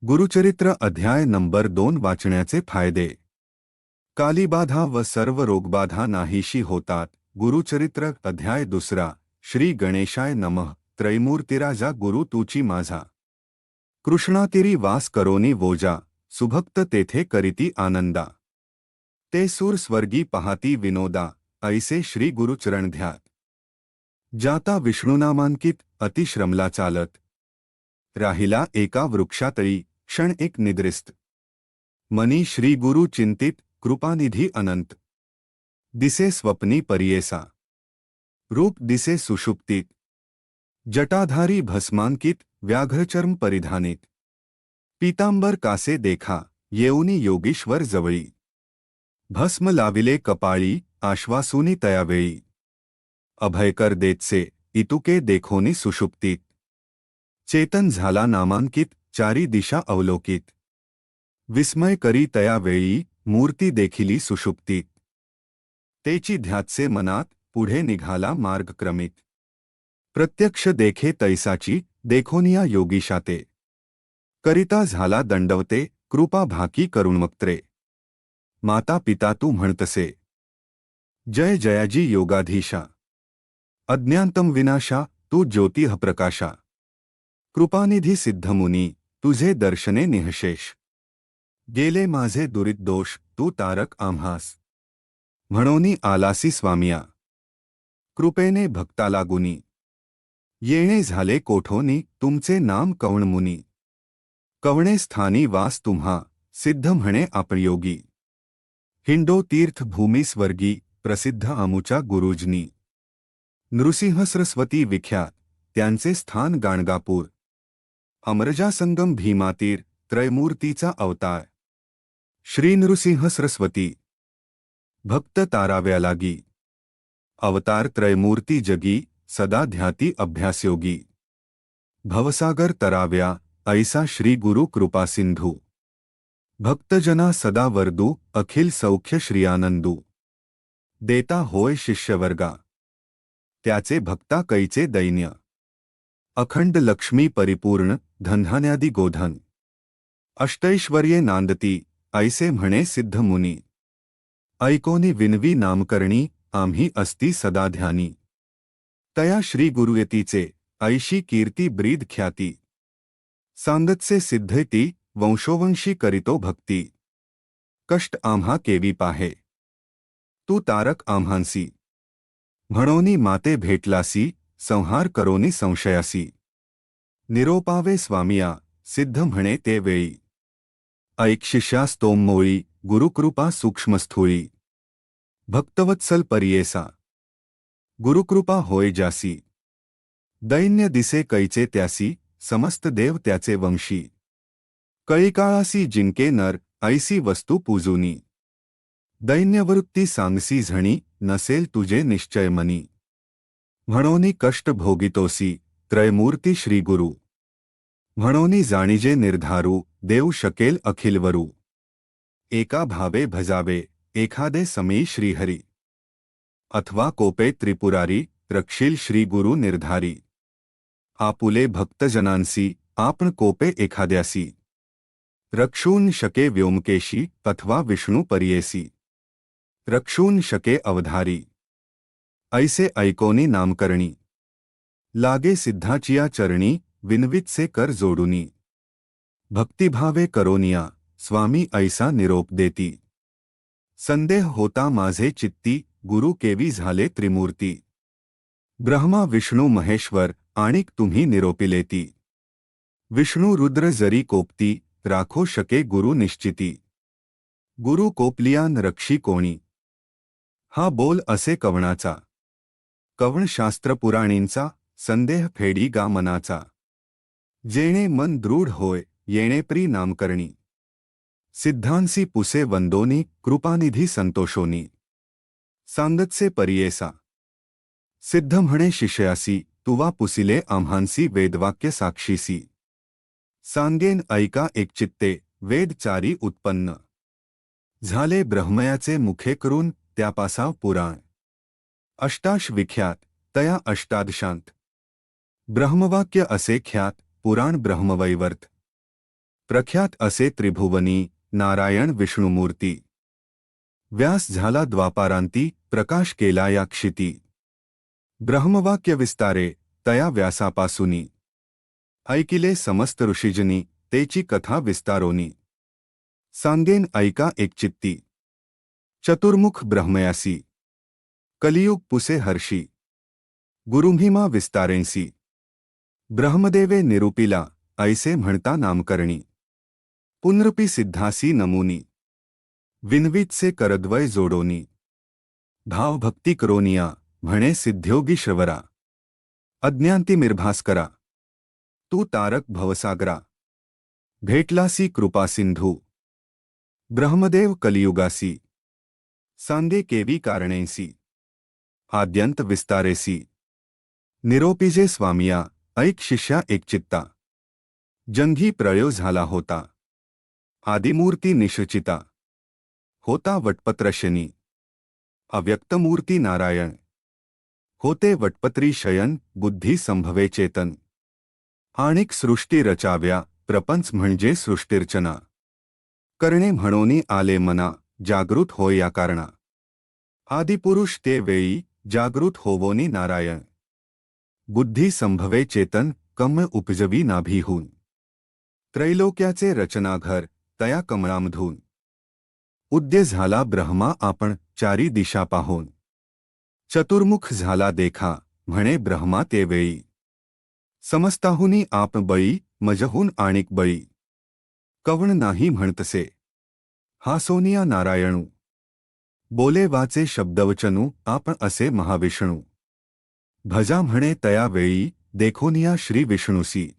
गुरुचरित्र अध्याय नंबर 2 वाचण्याचे फायदे। कालीबाधा व सर्व रोगबाधा नाहीशी होतात। गुरुचरित्र अध्याय 2। श्री गणेशाय नमः। त्रैमूर्तिराजा गुरु तुची माझा, कृष्णातिरी वास करोनी वोजा, सुभक्त तेथे करीती आनंदा। ते सूर स्वर्गी पहाती विनोदा, ऐसे श्री गुरुचरण ध्यात। जाता विष्णुनामांकित अतिश्रमला चालत, राहिला एका वृक्षातळी क्षण एक निद्रिस्त। मनी श्री गुरु चिंतित कृपानिधी अनंत, दिसे स्वप्नी परियेसा, रूप दिसे सुषुप्तीत। जटाधारी भस्मांकित व्याघ्रचर्म परिधानित, पीतांबर कासे देखा येऊनी योगीश्वर जवळी। भस्म लाविले कपाळी आश्वासुनी तयावेळी, अभयकर देतसे इतुके देखोनी सुषुप्तीत। चेतन झाला नामांकित चारी दिशा अवलोकित, विस्मय करी तया वेळी मूर्ती देखिली सुषुप्तीत। तेची ध्यातसे मनात पुढे निघाला मार्ग क्रमित, प्रत्यक्ष देखे तैसाची देखोनिया योगीशाते। करिता झाला दंडवते कृपा भाकी करुणमक्त्रे, माता पिता तू म्हणतसे जय जयाजी योगाधीशा। अज्ञानतम विनाशा तू ज्योतिः प्रकाशा, कृपानिधी सिद्धमुनी तुझे दर्शने निःशेष। गेले माझे दुरित दोष तू तारक आम्हास, म्हणोनी आलासी स्वामिया। कृपेने भक्ता लागुनी, येणे झाले कोठोनी तुमचे नाम कवणमुनी। कवणे स्थानी वास तुम्हा सिद्ध म्हणे आपयोगी, हिंडो तीर्थ भूमी स्वर्गी प्रसिद्ध आमुच्या गुरुजनी। नृसिंह सरस्वती विख्यात त्यांचे स्थान गाणगापूर, अमरजा संगम भीमातीर त्रैमूर्तीचा अवतार। श्री नृसिंह सरस्वती भक्त ताराव्या लागी, अवतार त्रैमूर्ती जगी सदा ध्याती अभ्यासयोगी। भवसागर तराव्या ऐसा श्री गुरु कृपा सिंधू, भक्तजना सदा वरदू अखिल सौख्य श्रियानंदू। देता होय शिष्यवर्गा त्याचे भक्ता कैचे दैन्य, अखंड लक्ष्मी परिपूर्ण धनधान्यादी गोधन। अष्टैश्वर्ये नांदती ऐसे म्हणे सिद्ध मुनी, ऐकोनी विनवी नामकरणी आम्ही अस्ति सदा ध्यानी। तया श्री गुरुयतीचे ऐशी कीर्ती ब्रीद ख्याती, सांगतसे सिद्धेती वंशोवंशी करितो भक्ती। कष्ट आम्हा केवी पाहे तू तारक आम्हांसी, म्हणोनी माते भेटलासी संहार करोनी संशयासी। निरोपावे स्वामिया सिद्ध म्हणे ते वेळी, ऐक शिष्यास तोममोळी गुरुकृपा सूक्ष्मस्थूळी। भक्तवत्सल परियेसा गुरुकृपा होय जासी, दैन्य दिसे कैचे त्यासी समस्त देव त्याचे वंशी। कळीकाळासी जिंके नर ऐसी वस्तू पूजुनी, दैन्यवृत्ती सांगसी झणी नसेल तुझे निश्चय मनी। म्हणोनी कष्ट भोगितोसी त्रैमूर्ती श्री गुरु, म्हणोनी जाणीजे निर्धारू देऊ शकेल अखिलवरू। एका भावे भजावे एखादे समी श्रीहरी, अथवा कोपे त्रिपुरारी रक्षील श्री गुरु निर्धारी। आपुले भक्तजनांसी आपण कोपे एखाद्यासी, रक्षून शके व्योमकेशी अथवा विष्णू परियेसी। रक्षून शके अवधारी ऐसे ऐकोनी नामकरणी, लागे सिद्धाचिया चरणी विनवितसे कर जोडुनी। भक्तिभावे करोनिया स्वामी ऐसा निरोप देती, संदेह होता माझे चित्ती गुरु केवी झाले त्रिमूर्ती। ब्रह्मा विष्णू महेश्वर आणिक तुम्ही निरोपिलेती, विष्णू रुद्र जरी कोपती राखो शके गुरु निश्चिती। गुरु कोपलियान रक्षी कोणी हा बोल असे कवणाचा, कवण शास्त्र पुराणींचा संदेह फेडी गा मनाचा। जेणे मन दृढ होय येणे प्री नामकरणी, सिद्धांसी पुसे वंदोनी कृपानिधी संतोषोनी। सांगतसे परियेसा सिद्ध म्हणे शिष्यासी, तुवा पुसिले आम्हांसी वेदवाक्य साक्षीसी। सांगेन ऐका एकचित्ते वेद चारी उत्पन्न, झाले ब्रह्मयाचे मुखे करून त्यापासाव पुराण। अष्टाश विख्यात तया अष्टादशांत, ब्रह्मवाक्य असे ख्यात पुराण ब्रह्मवैवर्त। प्रख्यात असे त्रिभुवनी नारायण विष्णुमूर्ती. व्यास झाला द्वापारांती, प्रकाश केला या क्षिती. ब्रह्मवाक्य विस्तारे तया व्यासापासूनी. ऐकिले समस्त ऋषीजनी, तेची कथा विस्तारोनी. सांगेन ऐका एकचित्ती, चतुर्मुख ब्रह्मयासी. कलियुग पुसे हर्षी, गुरुमहिमा विस्तारेंसी. ब्रह्मदेवे निरूपिला, ऐसे म्हणता नामकरणी. पुनरपी सिद्धासी नमुनी, विनवीतसे करद्वय जोडोनी. भावभक्ती करोनिया, म्हणे सिद्ध्योगी श्रवरा. अज्ञांतिमिर्भास्करा, तू तारक भवसागरा. भेटलासी कृपा सिंधू, ब्रह्मदेव कलियुगासी. सांगे केवी कारणेसी, आद्यंत विस्तारेसी. निरोपीजे स्वामिया, ऐक शिष्या एकचित्ता. जंघी प्रळय झाला होता, आदिमूर्ती निश्चिता. होता वटपत्रशनी, अव्यक्तमूर्ती नारायण. होते वटपत्री शयन, बुद्धी संभवे चेतन. आणिक सृष्टी रचाव्या, प्रपंच म्हणजे सृष्टिर्चना. करणे म्हणोनी आले मना, जागृत होय या कारणा. आदिपुरुष ते वेळी, जागृत होवोनी नारायण. बुद्धी संभवे चेतन, कम उपजवी नाभीहून. त्रैलोक्याचे रचनाघर, तया कमळामधून. उद्य झाला ब्रह्मा आपण, चारी दिशा पाहून. चतुर्मुख झाला देखा, म्हणे ब्रह्मा ते वेळी. समस्ताहुनी आप बळी, मजहून आणिक बळी. कवण नाही म्हणतसे, हा सोनिया नारायणू. बोले वाचे शब्दवचनू, आपण असे महाविष्णू. भजा म्हणे तया वेळी, देखोनिया श्री विष्णुसी.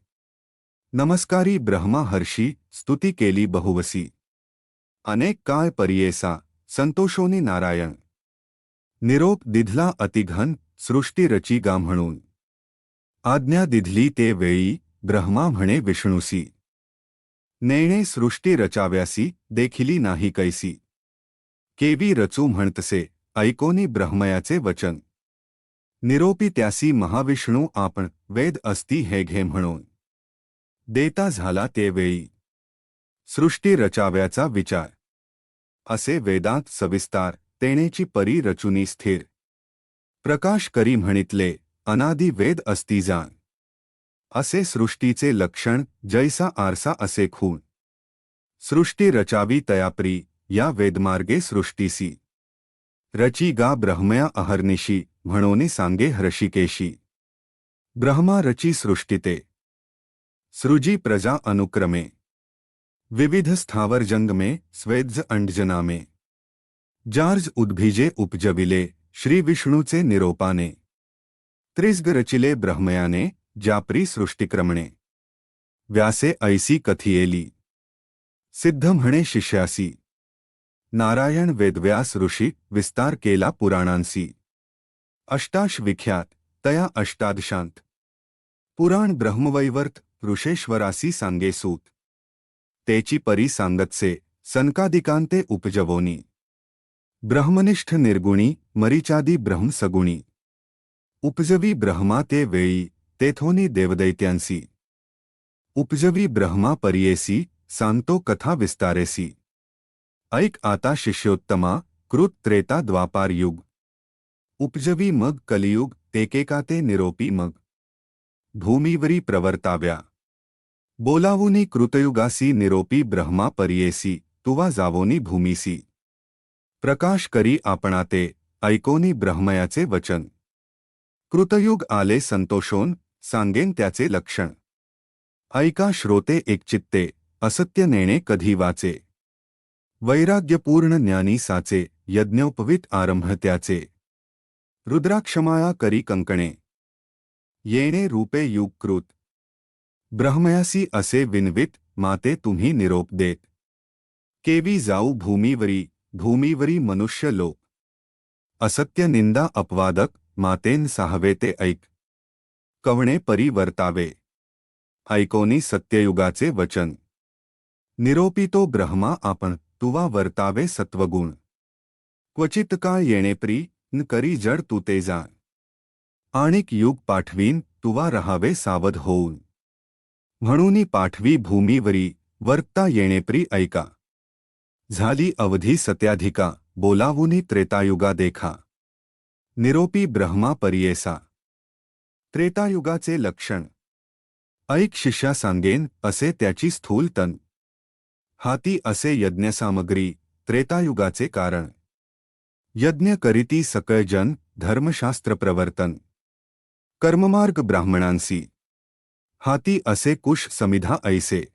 नमस्कारी ब्रह्मा हर्षी, स्तुती केली बहुवसी. अनेक काळ परियेसा, संतोषोनी नारायण. निरोप दिधला अतिघन, सृष्टी रची गा म्हणून. आज्ञा दिधली ते वेळी, ब्रह्मा म्हणे विष्णुसी. नेणे सृष्टी रचाव्यासी, देखिली नाही कैसी. केवी रचू म्हणतसे, ऐकोनी ब्रह्मयाचे वचन. निरोपी त्यासी महाविष्णू आपण, वेद असती हे घे म्हणून. देता झाला ते वेळी, सृष्टी रचाव्याचा विचार. असे वेदांत सविस्तार, तेणेची परी रचुनी स्थिर. प्रकाश करी म्हणितले, अनादि वेद असती जाण. असे सृष्टीचे लक्षण, जैसा आरसा असे खूण. सृष्टी रचावी तयापरी, या वेदमार्गे सृष्टीसी. रची गा ब्रह्मया अहर्निशी, म्हणोनी सांगे हर्षिकेशी. ब्रह्मा रची सृष्टीते, सृजी प्रजा अनुक्रमे. विविध स्थावर जंगमे, स्वेद्ज अंडजनामे. जार्ज उद्भिजे उपजविले, श्री विष्णूचे निरोपाने. त्रिस्ग रचिले ब्रह्मयाने, जापरी सृष्टिक्रमणे. व्यासे ऐसी कथियेली, सिद्ध म्हणे शिष्यासी. नारायण वेदव्यास ऋषी, विस्तार केला पुराणांसी. अष्टाश विख्यात, तया अष्टादशांत. पुराण ब्रह्मवैवर्त, ऋषेश्वरासी सांगे सूत. तेची परी सांगतसे, सनकादिकांते उपजवोनी. ब्रह्मनिष्ठ निर्गुणी, मरीचादी ब्रह्मसगुणी. उपजवी ब्रह्मा ते वेळी, तेथोनी देवदैत्यांसी. उपजवी ब्रह्मा परियेसी, सांगतो कथा विस्तारेसी. ऐक आता शिष्योत्तमा, कृत त्रेता द्वापार युग. उपजवी मग कलियुग, एकेकाते निरोपी मग. भूमीवरी प्रवर्ताव्या, बोलावुनी कृतयुगासी. निरोपी ब्रह्मा परियेसी, तुवा जावोनी भूमीसी. प्रकाश करी आपणाते, ऐकोनी ब्रह्मयाचे वचन. कृतयुग आले संतोषोन, सांगेन त्याचे लक्षण. ऐका श्रोते एकचित्ते, असत्य नेणे कधी वाचे. वैराग्यपूर्ण ज्ञानी साचे, यज्ञोपवीत आरंभ त्याचे. रुद्राक्षमाया करी कंकणे, येणे रूपे युगकृत. ब्रह्मयासी असे विनवित, माते तुम्ही निरोप देत. केवी जाऊ भूमीवरी, भूमीवरी मनुष्य लोक. असत्य निंदा अपवादक, मातेन साहवे ते ऐक. कवणे परी वर्तावे, ऐकोनी सत्ययुगाचे वचन. निरोपी तो ब्रह्मा आपण, तुवा वर्तावे सत्वगुण. क्वचित काळ येणेप्री, न करी जड तू ते जाण. आणिक युग पाठवीन, तुवा रहावे सावध होऊन. म्हणूनी पाठवी भूमीवरी, वर्ता येणेप्री ऐका. झाली अवधी सत्याधिका, बोलावुनी त्रेतायुगा देखा. निरोपी ब्रह्मा परियेसा. त्रेतायुगाचे लक्षण. ऐक शिष्या सांगेन असे त्याची स्थूल तन. हाती असे यज्ञसामग्री, त्रेतायुगाचे कारण. यज्ञ करीती सकळ जन, धर्मशास्त्र प्रवर्तन. कर्ममार्ग ब्राह्मणांसी. हाती असे कुश समिधा ऐसे.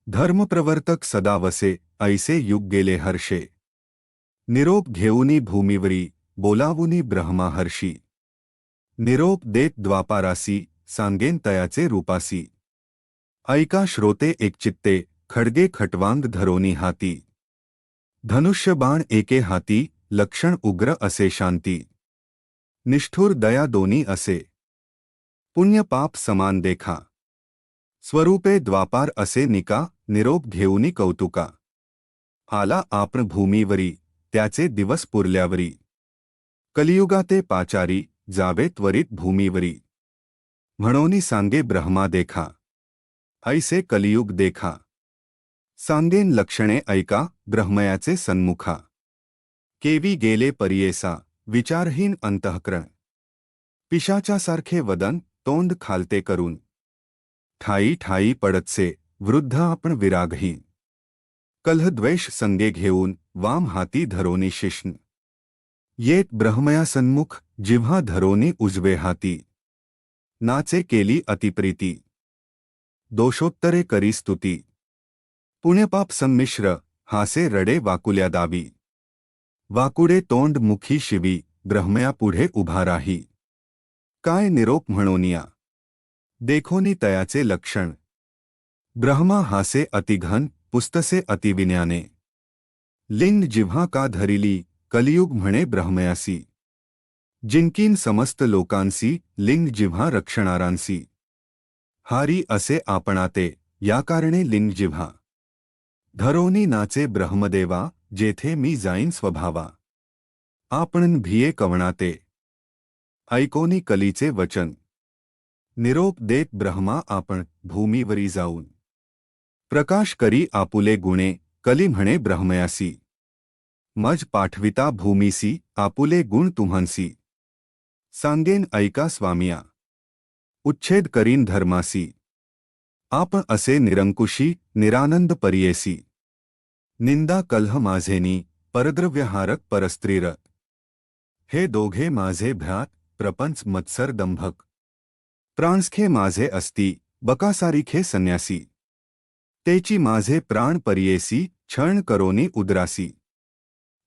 धर्मप्रवर्तक सदा वसे, ऐसे युग गेले हर्षे. निरोप घेऊनी भूमीवरी, बोलावुनी ब्रह्मा हर्षी. निरोप देत द्वापारासी, सांगेन तयाचे रूपासी. ऐका श्रोते एकचित्ते, खडगे खटवांग धरोनी हाती. धनुष्य बाण एके हाती, लक्षण उग्र असे शांती. निष्ठुर दया दोनी असे. पुण्य पाप समान देखा. स्वरूपे द्वापार असे निका, निरोप घेऊनी कौतुका. आला आपण भूमीवरी, त्याचे दिवस पुरल्यावरी. कलियुगाते पाचारी, जावे त्वरित भूमीवरी. म्हणोनी सांगे ब्रह्मा देखा. ऐसे कलियुग देखा. सांगेन लक्षणे ऐका, ब्रह्मयाचे सन्मुखा. केवी गेले परियेसा, विचारहीन अंतःकरण. पिशाचासारखे वदन, तोंड खालते करून. ठाई ठाई पडतसे, वृद्ध आपण विरागहीन. कलहद्वेष संगे घेऊन, वाम हाती धरोनी शिष्ण. येत ब्रह्मया सन्मुख, जिव्हा धरोनी उजवे हाती. नाचे केली अतिप्रीती. दोषोत्तरे करी स्तुती. पुण्यपाप संमिश्र, हासे रडे वाकुल्या दावी. वाकुडे तोंड मुखी शिवी, ब्रह्मया पुढे उभा राही. काय निरोप म्हणोनिया. देखोनी तयाचे लक्षण. ब्रह्मा हासे अतिघन, पुस्तसे अतिविज्ञाने. लिंग जिव्हा का धरिली, कलियुग म्हणे ब्रह्मयासी. जिंकीन समस्त लोकांसी, लिंग जिव्हा रक्षणारांसी. हारी असे आपणाते, या कारणे लिंग जिव्हा. धरोनी नाचे ब्रह्मदेवा, जेथे मी जाईन स्वभावा. आपण भिये कवणाते. ऐकोनी कलीचे वचन. निरोप देत ब्रह्मा आपण, भूमीवरी जाऊन. प्रकाश करी आपुले गुणे, कली म्हणे ब्रह्मयासी. मज पाठविता भूमीसी, आपुले गुण तुम्हांसी. सांगेन ऐका स्वामिया. उच्छेद करीन धर्मासी. आपण असे निरंकुशी, निरानंद परियेसी. निंदा कलह माझेनी, परद्रव्यहारक परस्त्रीरत. हे दोघे माझे भ्रात, प्रपंच मत्सर दंभक. प्राणस्खे माझे असती, बकासारिखे संन्यासी. तेची माझे प्राण परियेसी, छळण करोनी उदरासी.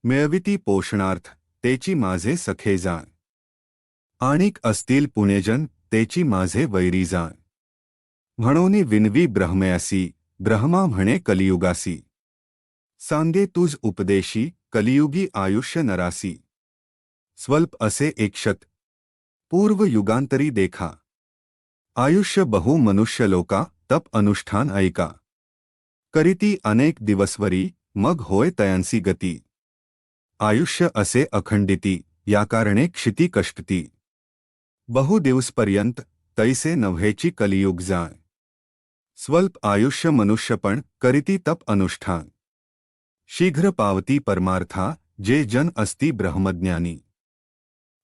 मिळविती पोषणार्थ, तेची माझे सखे जाण. आणिक असतील पुण्यजन, तेची माझे वैरी जाण. म्हणोनी विनवी ब्रह्मयासी, ब्रह्मा म्हणे कलियुगासी. सांगे तुझ उपदेशी, कलियुगी आयुष्य नरासी. स्वल्प असे एकशत, पूर्व युगांतरी देखा. आयुष्य बहु मनुष्य लोका, तप अनुष्ठान ऐका. करीती अनेक दिवसवरी, मग होय तयांसी गती. आयुष्य असे अखंडिती, या कारणे क्षिती कष्टती. बहु दिवसपर्यंत, तैसे नव्हेची कलियुग जाण. स्वल्प आयुष्य मनुष्यपण, करीती तप अनुष्ठान. शीघ्र पावती परमार्था, जे जन असती ब्रह्मज्ञानी.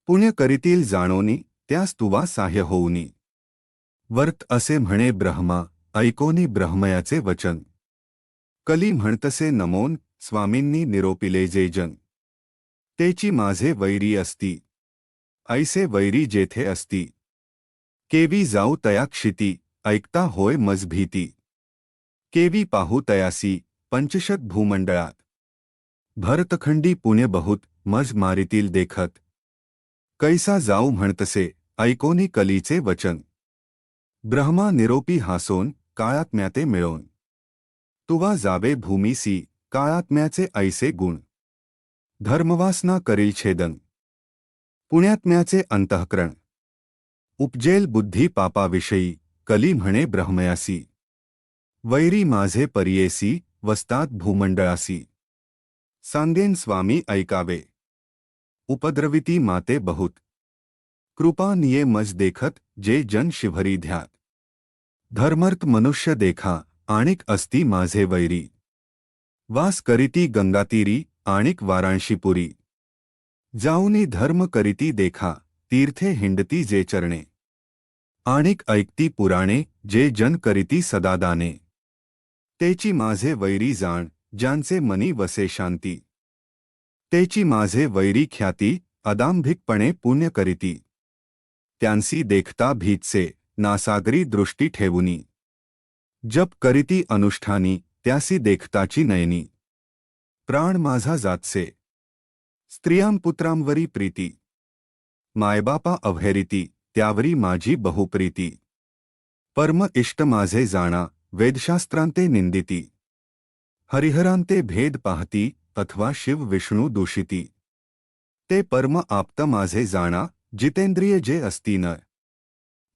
पुण्य करीतील जाणोनी, त्यास तुवा साह्य होऊनी. वर्त असे म्हणे ब्रह्मा, ऐकोनी ब्रह्मयाचे वचन. कली म्हणतसे नमोन, स्वामींनी निरोपिले जे जन. तेची माझे वैरी असती. ऐसे वैरी जेथे असती. केवी जाऊ तया क्षिती, ऐकता होय मज भीती. केवी पाहू तयासी, पंचशत भूमंडळात. भरतखंडी पुण्य बहुत, मज मारितील देखत. कैसा जाऊ म्हणतसे, ऐकोनी कलीचे वचन. ब्रह्मा निरोपी हासोन, काळात्म्याते मिळवून. तुवा जावे भूमीसी, काळात्म्याचे ऐसे गुण. धर्मवासना करील छेदन. पुण्यात्म्याचे अंतःकरण. उपजेल बुद्धी पापाविषयी, कली म्हणे ब्रह्मयासी. वैरी माझे परियेसी, वस्तात भूमंडळासी. सांगेन स्वामी ऐकावे. उपद्रविती माते बहुत. कृपा निये मज देखत, जे जन शिवरी ध्यात. धर्मर्थ मनुष्य देखा, आणिक अस्ति माझे वैरी। वास करीती गंगातीरी आणिक वाराणशीपुरी। जाऊनी धर्म करीती देखा तीर्थे हिंडती जे चरणे। आणिक ऐकती पुराणे जे जन करीती सदादाने। तेची माझे वैरी जाण ज्यांचे मनी वसे शांती। तेची माझे वैरी ख्याती अदांभिकपणे पुण्य करीती। त्यांसी देखता भीतसे नासागरी दृष्टी ठेवुनी। जप करीती अनुष्ठानी त्यासी देखताची नयनी। प्राण माझा जातसे स्त्रियां पुत्रांवरी प्रीती। मायबापा अवहेरिती त्यावरी माझी बहुप्रीती। परम इष्ट माझे जाणा वेदशास्त्रांते निंदिती। हरिहरांते भेद पाहती अथवा शिव विष्णू दूषिती। ते परम आप्त माझे जाणा जितेंद्रिय जे अस्ति न।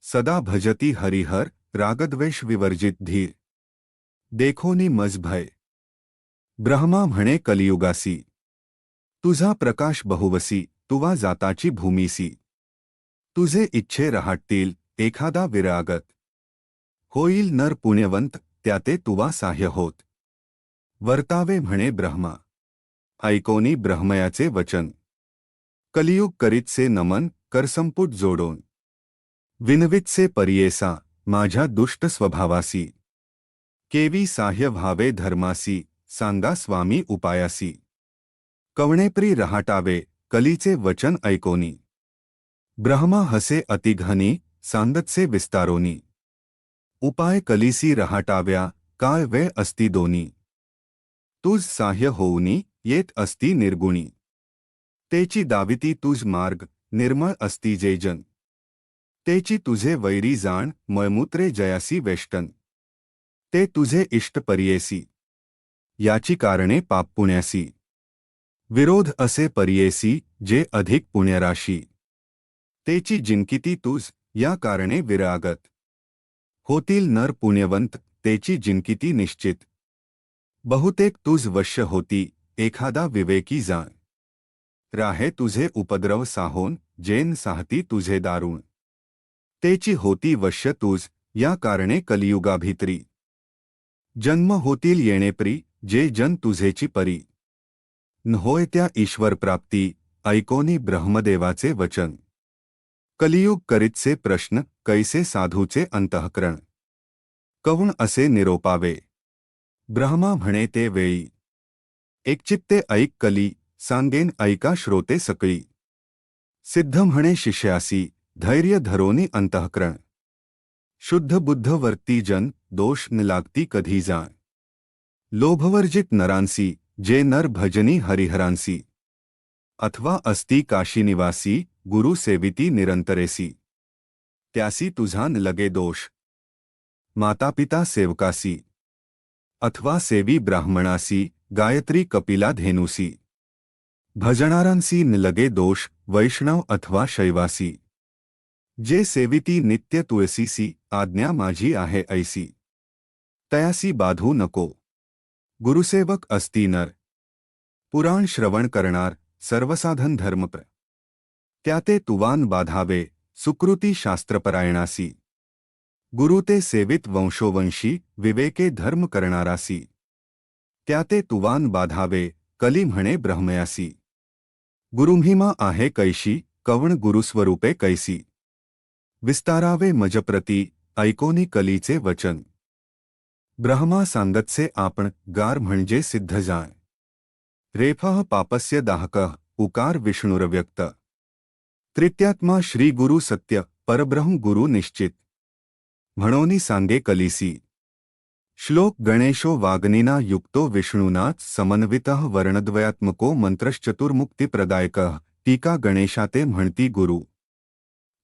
सदा भजती हरिहर रागद्वेष विवर्जित धीर। देखोनी मज भय ब्रह्मा म्हणे कलियुगासी। तुझा प्रकाश बहुवसी तुवा जाताची भूमीसी। तुझे इच्छे रहाटतील एखादा विरागत। होईल नर पुण्यवंत त्याते तुवा साह्य होत। वर्तावे म्हणे ब्रह्मा ऐकोनी ब्रह्मयाचे वचन। कलियुग करीतसे नमन करसंपुट जोडोन। विनवितसे परियेसा माझ्या दुष्ट स्वभावासी। केवी साह्य व्हावे धर्मासी सांगा स्वामी उपायासी। कवणेप्री रहाटावे कलीचे वचन ऐकोनी। ब्रह्मा हसे अतिघनी सांगतसे विस्तारोनी। उपाय कलीसी रहाटाव्या काय वेळ अस्ति दोनी। तुझ साह्य होऊनी येत अस्ति निर्गुणी। तेची दाविती तुझ मार्ग निर्मळ अस्ति जे जन। तेची तुझे वैरी जाण मळमूत्रे जयासी वेष्टन। ते तुझे इष्ट परियेसी याची कारणे पाप पुण्यासी। विरोध असे परियेसी जे अधिक पुण्यराशी। तेची जिनकिती तुझ या कारणे विरागत। होतील नर पुण्यवंत तेची जिनकिती निश्चित। बहुतेक तुझ वश्य होती एखादा विवेकी जाण। राहे तुझे उपद्रव साहोन जेन साहती तुझे दारुण। तेची होती वश्य तुझ या कारणे कलियुगाभित्री। जन्म होतील येणेप्री जे जन तुझेची परी। न होय त्या ईश्वर प्राप्ती ऐकोनी ब्रह्मदेवाचे वचन। कलियुग करीतसे प्रश्न कैसे साधूचे अंतःकरण। कवण असे निरोपावे ब्रह्मा म्हणे ते वेळी। एकचित्ते ऐक कली सांगेन ऐका श्रोते सकळी। सिद्ध म्हणे शिष्यासी धैर्य धरोनी अंतःकरण। शुद्ध बुद्ध वर्ती जन दोष न लागती कधी जाण। लोभवर्जित नरांसी जे नर भजनी हरिहरांसी। अथवा अस्ति काशी निवासी गुरु सेविती निरंतरेसी। त्यासी तुझा न लगे दोष मातापिता सेवकासी। अथवा सेवी ब्राह्मणासी गायत्री कपिला धेनुसी। भजनारांसी न लगे दोष वैष्णव अथवा शैवासी। जे सेविती नित्य तुळसीसी आज्ञा माझी आहे ऐसी। तयासी बाधू नको गुरुसेवक अस्ति नर। पुराण श्रवण करणार सर्वसाधन धर्मप्र। त्याते तुवान बाधावे सुकृती शास्त्रपरायणासी। गुरु ते सेवित वंशोवंशी विवेके धर्म करणारासी। त्याते तुवान बाधावे कली म्हणे ब्रह्मयासी। गुरुमहिमा आहे कैशी कवण गुरुस्वरूपे कैसी। विस्तारावे मजप्रती ऐकोनी कलीचे वचन। ब्रह्मा सांगतसे आपण गार म्हणजे सिद्ध जाण। रेफः पापस्य दाहकः उकार विष्णुरव्यक्त। तृतीयात्मा श्री गुरु सत्य परब्रह्म गुरु निश्चित। म्हणोनी सांगे कलीसी। श्लोक गणेशो वाग्निना युक्तो विष्णुनाच समन्वितः वर्णद्वयात्मको मंत्रश्चतुर्मुक्तिप्रदायकः। टीका गणेशाते म्हणती गुरु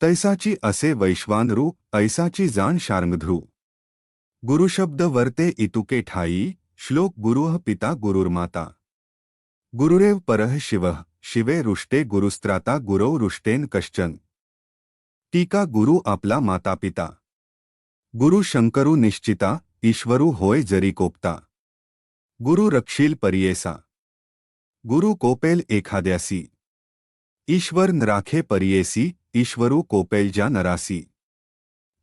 तैसाची असे वैश्वानरू ऐसाची जाण शार्ंगध्रू। गुरुशब्द वर्ते इतुके ठाई श्लोक गुरुः पिता गुरुर्माता। गुरुरेव परः शिवः शिवे रुष्टे गुरुस्त्राता गुरौ रुष्टेन कश्चन। टीका गुरु आपला मातापिता। गुरु शंकरू निश्चिता ईश्वरू होय जरी कोपता। गुरु रक्षील परियेसा गुरु कोपेल एखाद्यासी। ईश्वर न राखे परियेसी ईश्वरू कोपेल ज्या नरासी।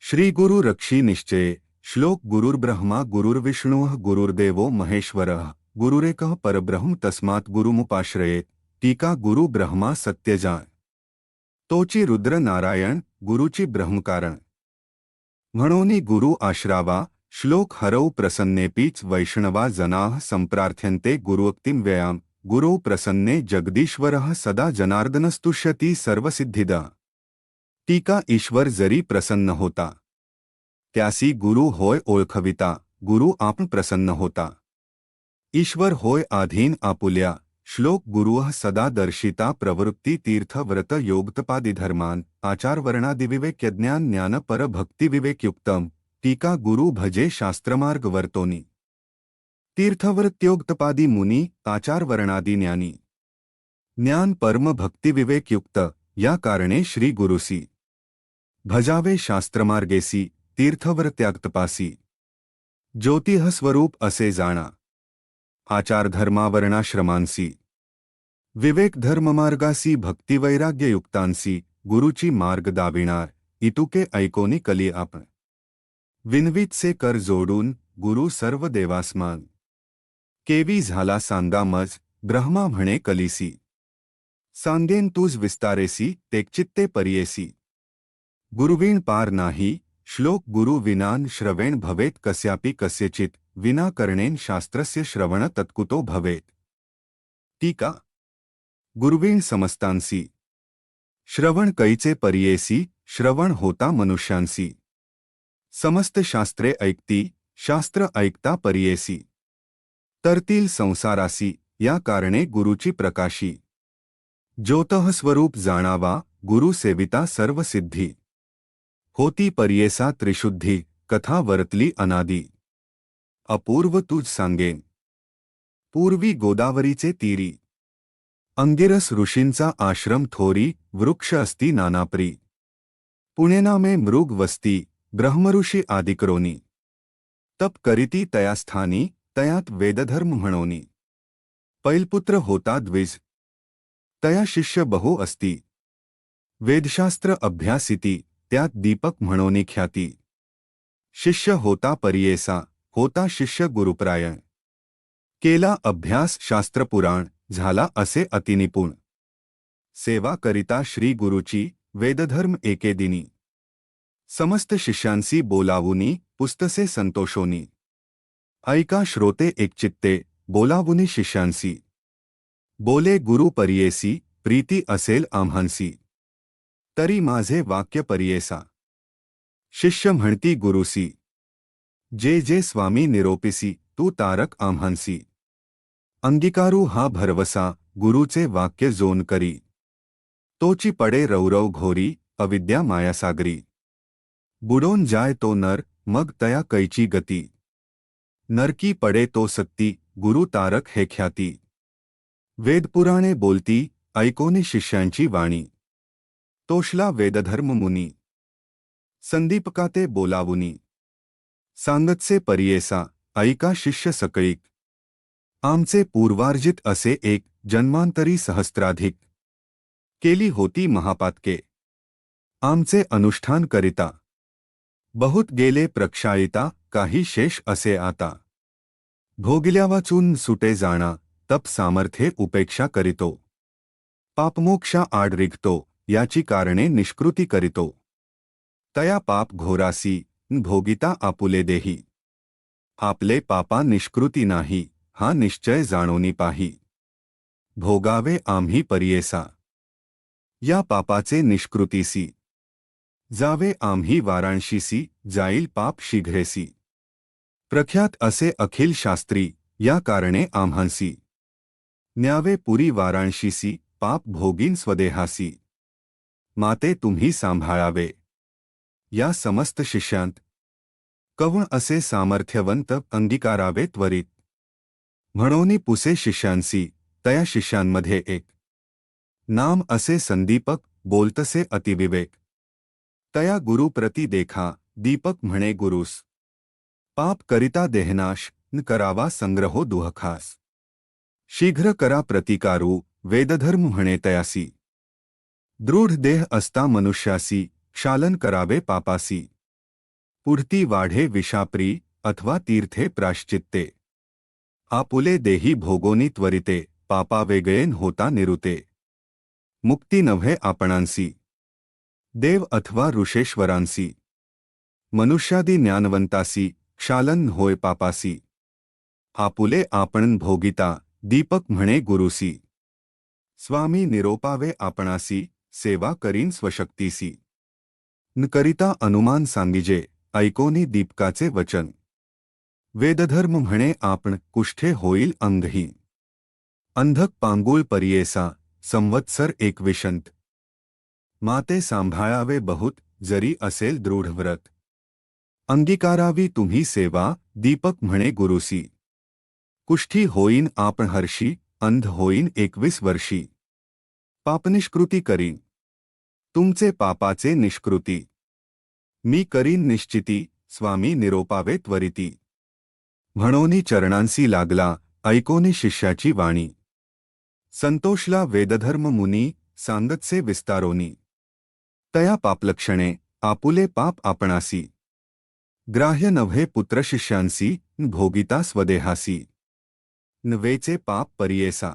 श्री गुरु रक्षी निश्चये श्लोक गुरुर्ब्रह्मा गुरुर्विष्णुः गुरुर्देवो महेश्वरः गुरुरेकः परब्रह्म तस्मात् गुरुमुपाश्रयेत। टीका गुरु ब्रह्मा सत्यजान तोची रुद्र नारायण गुरुची ब्रह्मकारण म्हणोनी गुरु आश्रावा। श्लोक हरौ प्रसन्नेपीच वैष्णवा जनाः संप्रार्थ्यन्ते गुरुक्तिं व्ययाम। गुरौ प्रसन्ने जगदीश्वरः सदा जनार्दनस्तुष्यति सर्वसिद्धिदा। टीका ईश्वर जरी प्रसन्न होता त्यासी गुरु होय ओळखविता। गुरु आपण प्रसन्न होता ईश्वर होय आधीन आपुल्या। श्लोक गुरुः सदा दर्शिता प्रवृत्ति तीर्थ व्रत योगतपादि धर्मान आचार वर्णादिविवेक यज्ञान ज्ञान पर भक्ति विवेकयुक्तम। टीका गुरु भजे शास्त्रमार्ग वर्तोनी तीर्थव्रत्योगतपादि मुनी आचार वर्णादि ज्ञानी ज्ञान परम भक्ति विवेकयुक्त या कारणे श्री गुरुसी भजावे शास्त्रमार्गेसी तीर्थव्रत्यागतपासी। ज्योतिः स्वरूप असे जाणा आचार धर्मावर्णाश्रमांसी विवेक धर्ममार्गासी भक्तिवैराग्ययुक्तांसी गुरुची मार्ग दाविणार। इतुके ऐकोनी कली आपण विनवीतसे कर जोडून गुरु सर्व देवासमान। केवी झाला सांगा मज ब्रह्मा म्हणे कलिसी। सांगेन तुझ विस्तारेसी तेकचित्ते परियेसी। गुरुवीण पार नाही। श्लोक गुरु विनान श्रवेण भवेत कस्यापि कस्यचित विना करणेन शास्त्रस्य श्रवण तत्कुतो भवेत। टीका गुरुवीण समस्तांसी श्रवण कैचे परियेसी। श्रवण होता मनुष्यांसी समस्त शास्त्रे ऐकती शास्त्र ऐकता परियेसी तरतील संसारासी या कारणे गुरुची प्रकाशी। ज्योतः स्वरूप जाणावा गुरु सेविता सर्व सिद्धी। होती परियेसा त्रिशुद्धी कथा वर्तली अनादी। अपूर्व तुझ सांगेन पूर्वी गोदावरीचे तीरी अंगिरस ऋषींचा आश्रम थोरी वृक्ष असती नानापरी। पुणेनामे मृग वस्ती ब्रह्मऋषी आदिकरोनी तप करीती तया स्थानी तयात वेदधर्म म्हणोनी। पैलपुत्र होता द्विज तया शिष्य बहु असती। वेदशास्त्र अभ्यासिती त्यात दीपक म्हणोनी ख्याती। शिष्य होता परियेसा होता शिष्य गुरुपरायण। केला अभ्यास शास्त्रपुराण झाला असे अतिनिपुण। सेवा करिता श्री गुरुची वेदधर्म एके दिनी। समस्त शिष्यांसी बोलावुनी पुस्तसे संतोषोनी। ऐका श्रोते एकचित्ते बोलावुनी शिष्यांसी। बोले गुरु परियेसी प्रीती असेल आम्हांसी। तरी माझे वाक्य परियेसा। शिष्य म्हणती गुरुसी जे जे स्वामी निरोपिसी तू तारक आम्हांसी। अंगीकारू हा भरवसा गुरुचे वाक्य जोन करी। तोची पडे रौरव घोरी अविद्या मायासागरी। बुडोन जाय तो नर मग तया कैची गती। नरकी पडे तो सत्ती गुरु तारक हे ख्याती। वेदपुराणे बोलती ऐकोनी शिष्यांची वाणी। तोषला वेदधर्म मुनी संदीपकाते बोलावुनी। सांगतसे परियेसा ऐका शिष्य सकळीक। आमचे पूर्वार्जित असे एक जन्मांतरी सहस्त्राधिक। केली होती महापातके आमचे अनुष्ठान करिता। बहुत गेले प्रक्षाळिता काही शेष असे आता। भोगिल्या वाचून सुटे जाणा तप सामर्थ्ये उपेक्षा करितो। पापमोक्षा आड रिघतो याची कारणे निष्कृती करितो। तया पाप घोरासी भोगिता आपुले देही। आपले पापा निष्कृती नाही हा निश्चय जाणोनी पाही। भोगावे आम्ही परियेसा या पापाचे निष्कृतीसी। जावे आम्ही वाराणशीसी जाईल पाप शीघ्रेसी। प्रख्यात असे अखिल शास्त्री या कारणे आम्हांसी। न्यावे पुरी वाराणशीसी पाप भोगीन स्वदेहासी। माते तुम्ही सांभाळावे या समस्त शिष्यांत कवण असे सामर्थ्यवंत अंगीकारावे त्वरित। म्हणोनी पुसे शिष्यांसी तया शिष्यांमध्ये एक नाम असे संदीपक बोलतसे अतिविवेक। तया गुरु प्रति देखा दीपक म्हणे गुरुस। पाप करिता देहनाश न करावा संग्रहो दुःखास। शीघ्र करा प्रतिकारू वेदधर्म म्हणे तयासी। दृढ देह असता मनुष्यासी क्षालन करावे पापासी। पुढती वाढे विषाप्री अथवा तीर्थे प्राश्चित्ते आपुले देही भोगोनी त्वरिते पापा वेगळेन होता निरुते मुक्ती नव्हे आपणांसी देव अथवा ऋषेश्वरांसी मनुष्यादी ज्ञानवंतासी क्षालन होय पापासी आपुले आपण भोगिता दीपक म्हणे गुरुसी स्वामी निरोपावे आपणासी सेवा करीन स्वशक्तीसी न करिता अनुमान सांगिजे ऐकोनी दीपकाचे वचन वेदधर्म म्हणे आपण कुष्ठे होईल अंगहीन अंधक पांगुळ परियेसा संवत्सर एकविशंत माते सांभाळावे बहुत जरी असेल दृढ व्रत अंगीकारावी तुम्ही सेवा दीपक म्हणे गुरुसी कुष्ठी होईन आपण हर्षी अंध होईन 21 वर्षी पापनिष्कृती करीन तुमचे पापाचे निष्कृती मी करीन निश्चिती स्वामी निरोपावे त्वरिती म्हणोनी चरणांसी लागला ऐकोनी शिष्याची वाणी संतोषला वेदधर्म मुनी सांगतसे विस्तारोनी तया पापलक्षणे आपुले पाप आपणासी ग्राह्य नव्हे पुत्रशिष्यांसी भोगिता स्वदेहासी नवेचे पाप परियेसा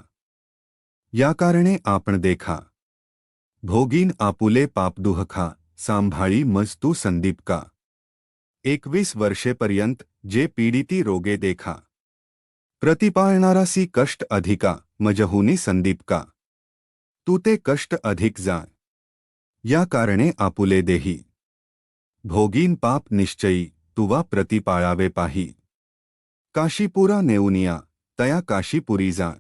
या कारणे आपण देखा भोगीन आपुले पाप दुहखा सांभाळी मज तू संदीपका 21 वर्षेपर्यंत जे पीडिती रोगे देखा प्रतिपाळणारासी कष्ट अधिका मजहुनी संदीपका तू ते कष्ट अधिक जा या कारणे आपुले देही भोगीन पाप निश्चयी तुवा प्रतिपाळावे पाही काशीपुरा नेऊनिया तया काशीपुरी जा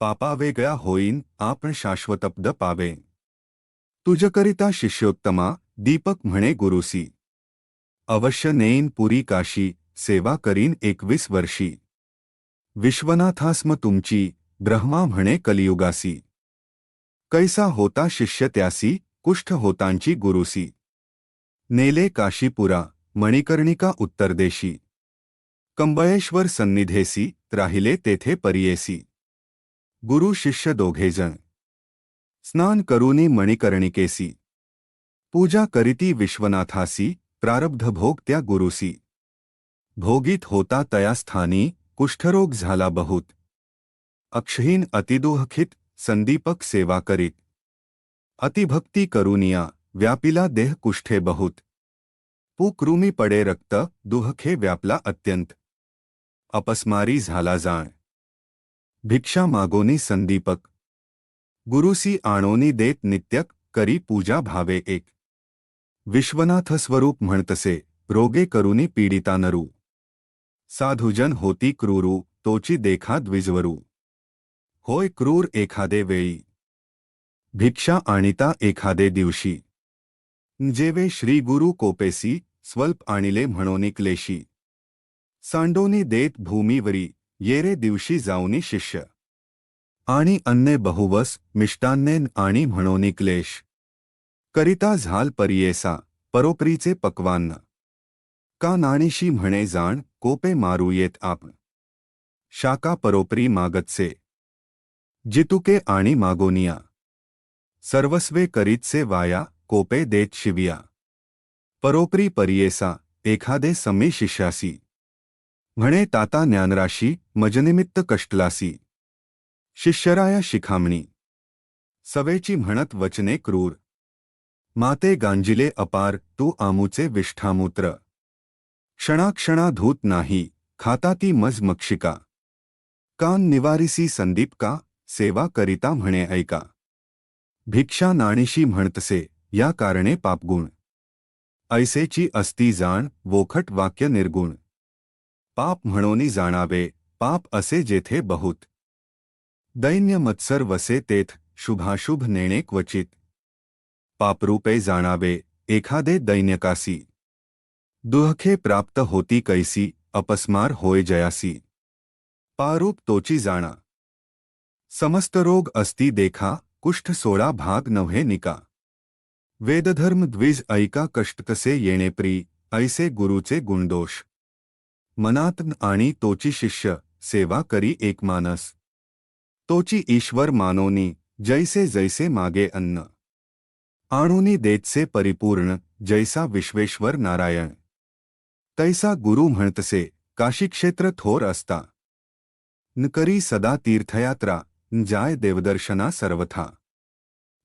पापा वेगळा होईन आपण शाश्वतपद पावे तुझकरिता शिष्योत्तमा दीपक म्हणे गुरुसी अवश्य नेईन पुरी काशी सेवा करीन 21 वर्षी विश्वनाथास्म तुमची ब्रह्मा म्हणे कलियुगासी कैसा होता शिष्य त्यासी कुष्ठ होतांची गुरुसी नेले काशीपुरा मणिकर्णिका उत्तरदेशी कंबळेश्वर सन्निधेसी राहिले तेथे परियेसी गुरु शिष्य दोघेजण स्नान करूनी मणिकर्णिकेसी पूजा करीती विश्वनाथासी प्रारब्ध भोग त्या गुरुसी भोगीत होता तया स्थानी कुष्ठरोग झाला बहुत अक्षहीन अतिदुःखित संदीपक सेवा करीत अतिभक्ती करुनिया व्यापिला देह कुष्ठे बहुत पुकृमी पडे रक्त दुःखे व्यापला अत्यंत अपस्मारी झाला जाण भिक्षा मागोनी संदीपक गुरुसी आणोनी देत नित्यक करी पूजा भावे एक विश्वनाथ स्वरूप म्हणतसे रोगे करुनी पीडिता नरू साधुजन होती क्रूरू तोची देखा द्विजवरू होय क्रूर एखादे वेळी भिक्षा आणिता एखादे दिवशी जेवे श्री गुरु कोपेसी स्वल्प आणिले म्हणोनी क्लेशी सांडोनी देत भूमीवरी येरे दिवशी जाऊनी शिष्य आणि अन्ने बहुवस मिष्टान्नेन आणि म्हणोनी क्लेश करिता झाल परियेसा परोपरीचे पक्वान्न का नाणीशी म्हणे जाण कोपे मारू येत आपण शाका परोपरी मागतसे जितुके आणि मागोनिया सर्वस्वे करीतसे वाया कोपे देत शिविया परोपरी परियेसा एखादे समी शिष्यासी म्हणे ताता ज्ञानराशी मजनिमित्त कष्टलासी शिष्यराया शिखामणी सवेची म्हणत वचने क्रूर माते गांजिले अपार तू आमुचे विष्ठामूत्र क्षणाक्षणा धूत नाही खाता ती मज मक्षिका कान निवारिसी संदीपका सेवा करिता म्हणे ऐका भिक्षा नाणीशी म्हणतसे या कारणे पापगुण ऐसेची असती जाण वोखट वाक्य निर्गुण पाप म्हणोनी जाणावे पाप असे जेथे बहुत दैन्य मत्सर वसे तेथ शुभाशुभ नेणे क्वचित पापरूपे जाणावे एखादे दैन्यकासी दुःखे प्राप्त होती कैसी अपस्मार होय जयासी पारूप तोची जाणा समस्त रोग अस्ति देखा कुष्ठ 16 भाग नव्हे निका वेदधर्म द्विज ऐका कष्ट कसे येणे प्री ऐसे गुरुचे गुणदोष मनात आणि तोची शिष्य सेवा करी एक मानस तोची ईश्वर मानोनी जैसे जैसे मागे अन्न आणूनी देतसे परिपूर्ण जैसा विश्वेश्वर नारायण तैसा गुरु म्हणतसे काशी क्षेत्र थोर असता न करी सदा तीर्थयात्रा न जाय देवदर्शना सर्वथा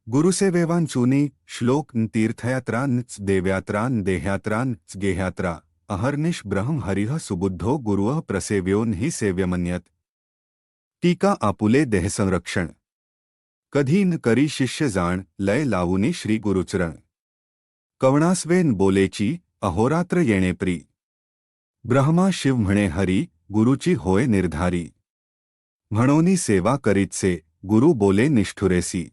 गुरुसेवेवांचूनी श्लोक न तीर्थयात्रा न देवयात्रा न देहयात्रा न गेहयात्रा अहर्निश ब्रह्म हरिह सुबुद्धो गुरुः प्रसेव्यो हि सेव्यमन्यत टीका आपुले देहसंरक्षण कधी न करी शिष्य जाण लय लावुनी श्री गुरुचरण कवणास्वेन बोलेची अहोरात्र येणे प्री ब्रह्मा शिव म्हणे हरी गुरुची होय निर्धारी म्हणोनी सेवा करीतसे गुरु बोले निष्ठुरेसी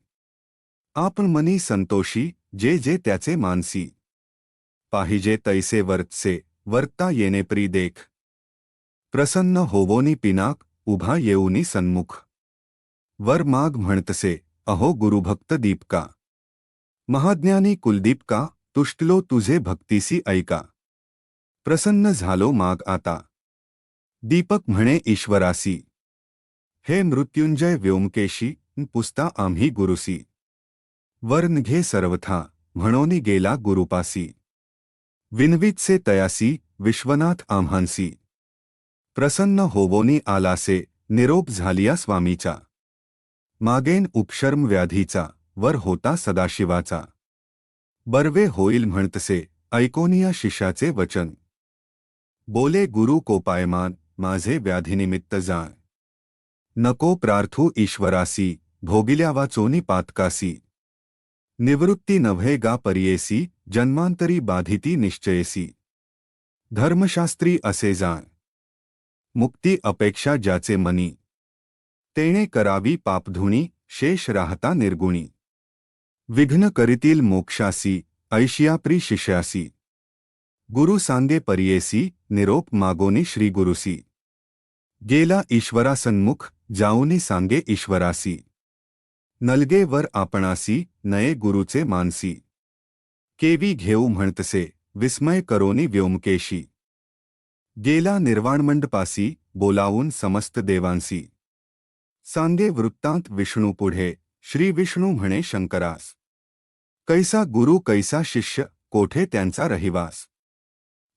आपण मनी संतोषी जे जे त्याचे मानसी पाहिजे तैसे वर्तसे वर्ता येणे प्री देख प्रसन्न होवोनी पिनाक उभा येऊनी सन्मुख वर माग म्हणतसे अहो गुरुभक्त दीपका महाज्ञानी कुलदीपका तुष्टलो तुझे भक्तीसी ऐका प्रसन्न झालो माग आता दीपक म्हणे ईश्वरासी हे मृत्युंजय व्योमकेशी पुसता आम्ही गुरुसी वर्ण घे सर्वथा म्हणोनी गेला गुरुपासी विनवितसे तयासी विश्वनाथ आम्हांसी प्रसन्न होवोनी आलासे निरोप झालिया स्वामीचा मागेन उपशर्म व्याधीचा वर होता सदाशिवाचा बर्वे होईल म्हणतसे ऐकोनिया शिष्याचे वचन बोले गुरु कोपायमान माझे व्याधीनिमित्त जाण नको प्रार्थू ईश्वरासी भोगिल्या वाचोनी पातकासी निवृत्ती नव्हे गा परियेसी जन्मांतरी बाधिती निश्चयेसी धर्मशास्त्री असे जाण मुक्ती अपेक्षा ज्याचे मनी तेणे करावी पापधुणी शेष राहता निर्गुणी विघ्न करीतील मोक्षासी ऐशियाप्री शिष्यासी गुरु सांगे परियेसी निरोप मागोनी श्री गुरुसी गेला ईश्वरासन्मुख जाऊनी सांगे ईश्वरासी नलगे वर आपणासी नये गुरुचे मानसी केवी घेऊ म्हणतसे विस्मय करोनी व्योमकेशी गेला निर्वाणमंडपासी बोलावून समस्त देवांसी सांगे वृत्तांत विष्णू पुढे श्री विष्णू म्हणे शंकरास कैसा गुरु कैसा शिष्य कोठे त्यांचा रहिवास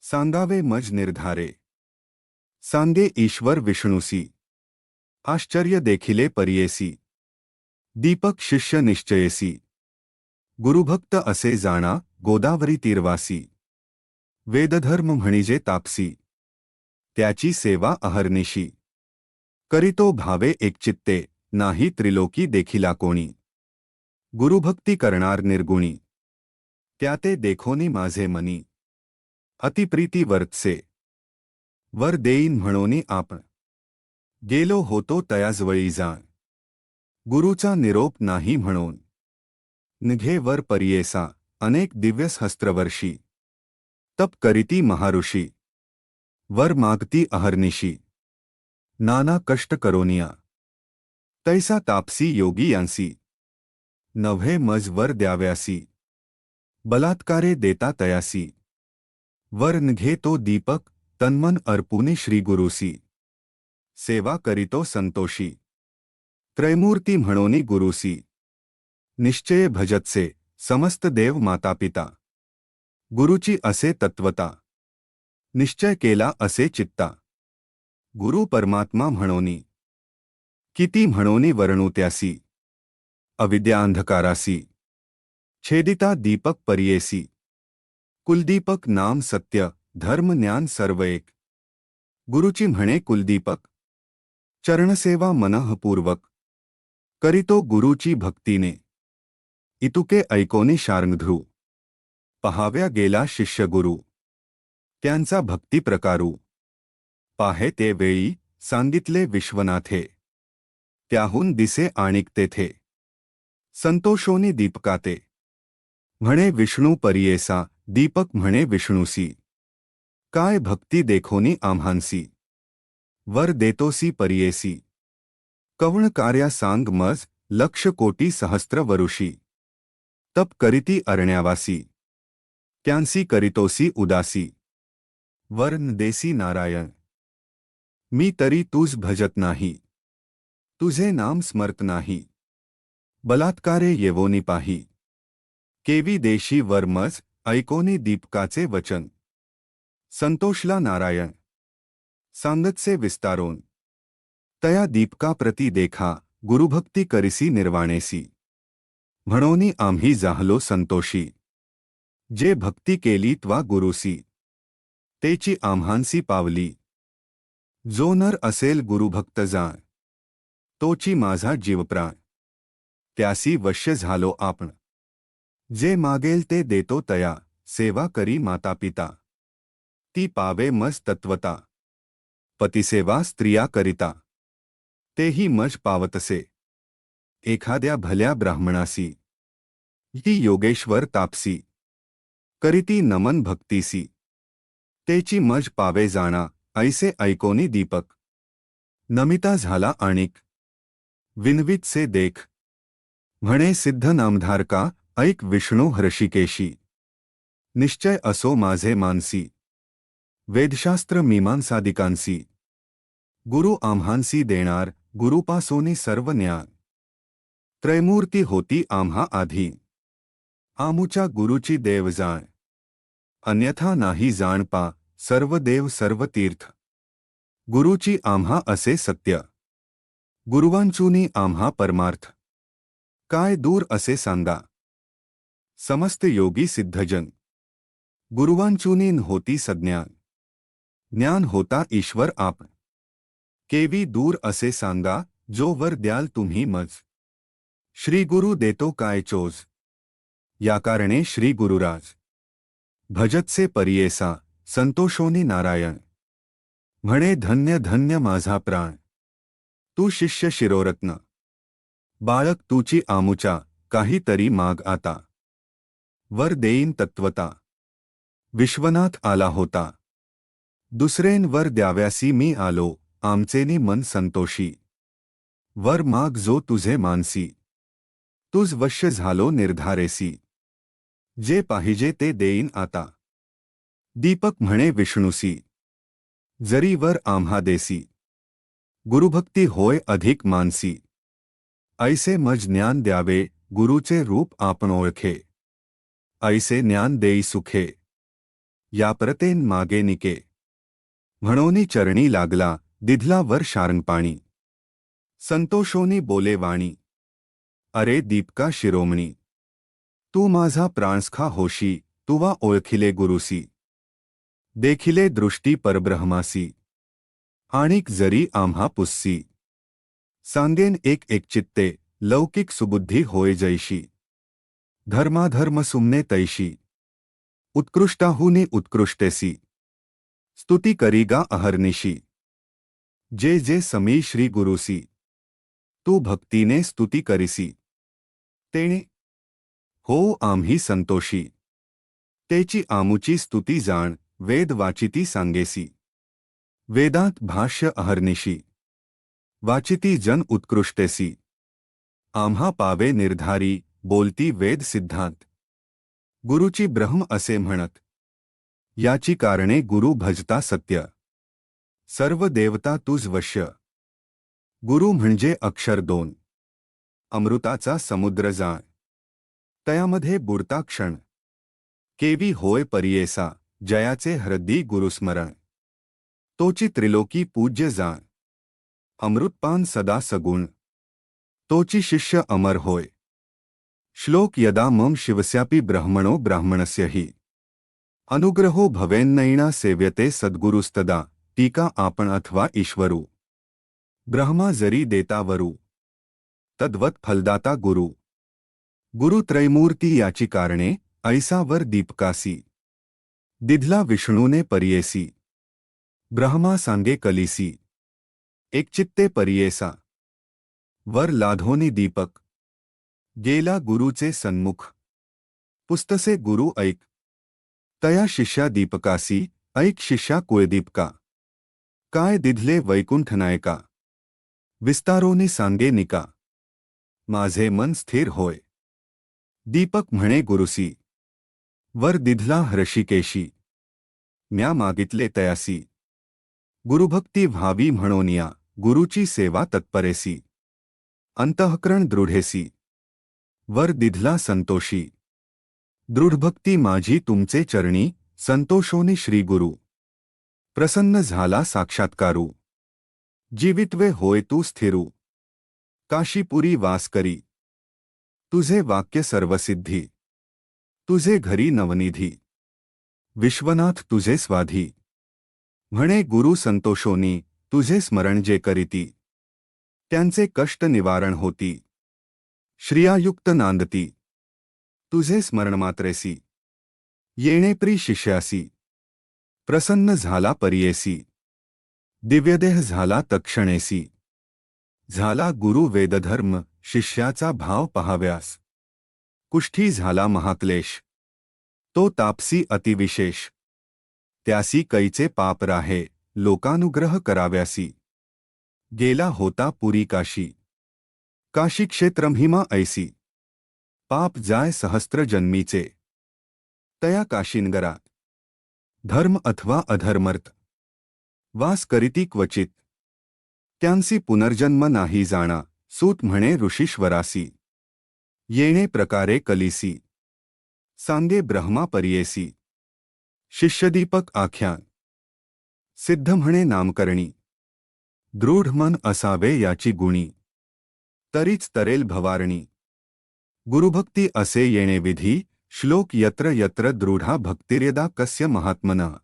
सांगावे मज निर्धारे सांगे ईश्वर विष्णुसी आश्चर्य देखिले परियेसी दीपक शिष्य निश्चयेसी गुरुभक्त असे जाणा गोदावरी तीरवासी वेदधर्म म्हणिजे तापसी त्याची सेवा अहर्निशी करीतो भावे एकचित्ते नाही त्रिलोकी देखिला कोणी गुरुभक्ती करणार निर्गुणी त्याते देखोनी माझे मनी अतिप्रीती वर्तसे वर देईन म्हणोनी आपण गेलो होतो तयाजवळी जाण गुरुचा निरोप नाही म्हणून निघे वर परियेसा अनेक दिव्यस हस्त्रवर्षी तप करीती महाऋषी वर मागती अहर्निशी नाना कष्ट करोनिया तैसा तापसी योगी यांसी नव्हे मज वर द्याव्यासी बलात्कारे देता तयासी वर निघे तो दीपक तन्मन अर्पुनी श्रीगुरुसी सेवा करीतो संतोषी त्रैमूर्ती म्हणोनी गुरुसी निश्चय भजतसे समस्त देव मातापिता गुरुची असे तत्वता निश्चय केला असे चित्ता गुरु परमात्मा म्हणोनी किती म्हणोनी वर्णुत्यासी अविद्या अंधकारासी छेदिता दीपक परियेसी कुलदीपक नाम सत्य धर्म ज्ञान सर्व एक गुरुची म्हणे कुलदीपक चरणसेवा मनःपूर्वक करीतो गुरुची भक्तीने इतुके ऐकोनी शार्ंगध्रू पहाव्या गेला शिष्य गुरु त्यांचा भक्ती प्रकारू पाहे ते वेळी सांगितले विश्वनाथे त्याहून दिसे आणिक तेथे संतोषोनी दीपकाते म्हणे विष्णू परियेसा दीपक म्हणे विष्णुसी काय भक्ती देखोनी आम्हांसी वर देतोसी परियेसी कवण कार्या सांग मज लक्ष कोटी सहस्त्र वरुषी तप करीती अरण्यावासी त्यांसी करीतोसी उदासी वर्ण देसी नारायण मी तरी तुझ भजत नाही तुझे नाम स्मरत नाही बलात्कारे येवोनी पाही केवी देशी वर्मज ऐकोनी दीपकाचे वचन संतोषला नारायण सांगतसे विस्तारोन तया दीपका प्रती देखा गुरुभक्ती करिसी निर्वाणेसी म्हणोनी आम्ही जाहलो संतोषी जे भक्ती केली त्वा गुरुसी तेची आम्हांसी पावली जो नर असेल गुरुभक्त जाण तोची माझा जीवप्राण त्यासी वश्य झालो आपण जे मागेल ते देतो तया सेवा करी माता पिता ती पावे मज तत्वता पतिसेवा स्त्रिया करिता तेही मज पावतसे एखाद्या भल्या ब्राह्मणासी ती योगेश्वर तापसी करीती नमन भक्तीसी तेची मज पावे जाणा ऐसे ऐकोनी दीपक नमिता झाला आणिक विनवित से देख म्हणे सिद्ध नामधारका ऐक विष्णू हृषिकेशी निश्चय असो माझे मानसी वेदशास्त्र मीमांसादिकांसी गुरु आम्हांसी देणार गुरुपासोनी सर्व ज्ञान त्रैमूर्ती होती आम्हा आधी आमुच्या गुरुची देव जाण अन्यथा नाही जाण पा सर्व देव सर्व तीर्थ गुरुची आम्हा असे सत्य गुरुवांचूनी आम्हा परमार्थ काय दूर असे सांगा समस्त योगी सिद्धजन गुरुवांचूनी होती सज्ञान ज्ञान होता ईश्वर आपण केवी दूर असे सांगा जो वर द्याल तुम्ही मज श्री गुरु देतो काय चोज या कारणे श्री गुरुराज भजतसे परियेसा संतोषोनी नारायण म्हणे धन्य धन्य माझा प्राण तू शिष्य शिरोरत्न बाळक तुची आमुचा काहीतरी माग आता वर देईन तत्वता विश्वनाथ आला होता दुसरेन वर द्याव्यासी मी आलो आमचेनी मन संतोषी वर माग जो तुझे मानसी तुझ वश्य झालो निर्धारेसी जे पाहिजे ते देईन आता दीपक म्हणे विष्णुसी जरी वर आम्हा देसी गुरुभक्ती होय अधिक मानसी ऐसे मज ज्ञान द्यावे गुरुचे रूप आपण ओळखे ऐसे ज्ञान देई सुखे या परतेन मागे निके म्हणोनी चरणी लागला दिधला वर शारंगपाणी संतोषोनी बोले वाणी अरे दीपका शिरोमणी तू माझा प्राणस्खा होशी तुवा ओळखिले गुरुसी देखिले दृष्टी परब्रह्मासी आणिक जरी आम्हा पुस्सी सांगेन एक एक चित्ते लौकिक सुबुद्धी होय जैशी धर्माधर्म सुमने तैशी उत्कृष्टाहुनी उत्कृष्टेसी स्तुती करीगा अहर्निशी जे जे समी श्री गुरुसी तू भक्तीने स्तुती करिसी तेणे हो आम्ही संतोषी तेची आमुची स्तुती जाण वेद वाचिती सांगेसी वेदांत भाष्य अहर्निशी वाचिती जन उत्कृष्टेसी आम्हा पावे निर्धारी बोलती वेद सिद्धांत गुरुची ब्रह्म असे म्हणत याची कारणे गुरु भजता सत्य सर्व देवता तुझ वश्य गुरु म्हणजे अक्षर दोन अमृताचा समुद्र जाण तयामध्ये बुडता क्षण केवी होय परियेसा जयाचे हृदी गुरुस्मरण तोची त्रिलोकी पूज्य जाण अमृतपान सदा सगुण तोची शिष्य अमर होय श्लोक यदा मम शिवस्यापि ब्रह्मणो ब्राह्मणस्य हि अनुग्रहो भवेन्नैना सेव्यते सद्गुरुस्तदा टीका आपण अथवा ईश्वरू ब्रह्मा जरी देता वरू तद्वत फलदाता गुरु गुरु त्रैमूर्ती याची कारणे ऐसा वर दीपकासी दिधला विष्णूने परियेसी ब्रह्मा सांगे कलिसी एकचित्ते परियेसा वर लाधोनी दीपक गेला गुरुचे सन्मुख पुस्तसे गुरु ऐक तया शिष्या दीपकासी ऐक शिष्या कुळदीपका काय दिधले वैकुंठ नायका विस्तारोनी सांगे निका माझे मन स्थिर होय दीपक म्हणे गुरुसी वर दिधला हृषिकेशी म्या मागितले तयासी गुरुभक्ती व्हावी म्हणोनिया गुरुची सेवा तत्परेसी अंतःकरण दृढेसी वर दिधला संतोषी दृढभक्ती माझी तुमचे चरणी संतोषोनी श्री गुरु प्रसन्न झाला साक्षात्कारू. जीवित्वे होय तू स्थिरू. काशीपुरी वास करी. तुझे वाक्य सर्वसिद्धी. तुझे घरी नवनिधी. विश्वनाथ तुझे स्वाधी. म्हणे गुरु संतोषोनी, तुझे स्मरण जे करीती. त्यांचे कष्ट निवारण होती. श्रियायुक्त नांदती. तुझे स्मरणमात्रेसी. येणेप्री शिष्यासी. प्रसन्न झाला परियेसी. दिव्यदेह झाला तक्षणेसी. झाला गुरु वेदधर्म, शिष्याचा भाव पहाव्यास. कुष्ठी झाला महाक्लेश. तो तापसी अतिविशेष. त्यासी कैचे पाप राहे, लोकानुग्रह कराव्यासी. गेला होता पुरी काशी. काशी क्षेत्र महिमा ऐसी. पाप जाय सहस्त्र जन्मीचे. तया काशीनगरात. धर्म अथवा अधर्मर्थ. वास करीती क्वचित. त्यांसी पुनर्जन्म नाही जाणा, सूत म्हणे ऋषीश्वरासी. येणे प्रकारे कलिसी. सांगे ब्रह्मा परियेसी. शिष्यदीपक आख्यान. सिद्ध म्हणे नामकरणी. दृढ मन असावे याची गुणी. तरीच तरेल भवारणी. गुरुभक्ती असे येणे विधी. श्लोक यत्र यत्र दृढा भक्तिर्यदा कस्य महात्मनः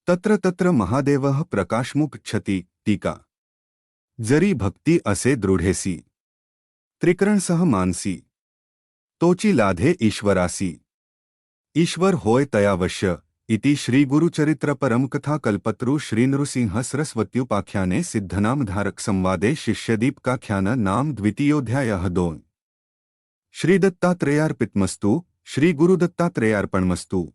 तत्र तत्र महादेवः प्रकाशमुपच्छति. टीका. जरी भक्ती असे दृढेसी. त्रिकरणसह मानसी. तोची लाधे ईश्वरासी. ईश्वर होय तयावश्य. इति श्री गुरुचरित्र परमकथा कल्पतरु श्री नृसिंह सरस्वत्युपाख्याने सिद्धनामधारक संवादे शिष्यदीपकाख्यान नाम द्वितीयोऽध्यायः 2. श्री दत्तात्रेयार्पितमस्तु. श्री गुरुदत्तात्रेयार्पणमस्तु.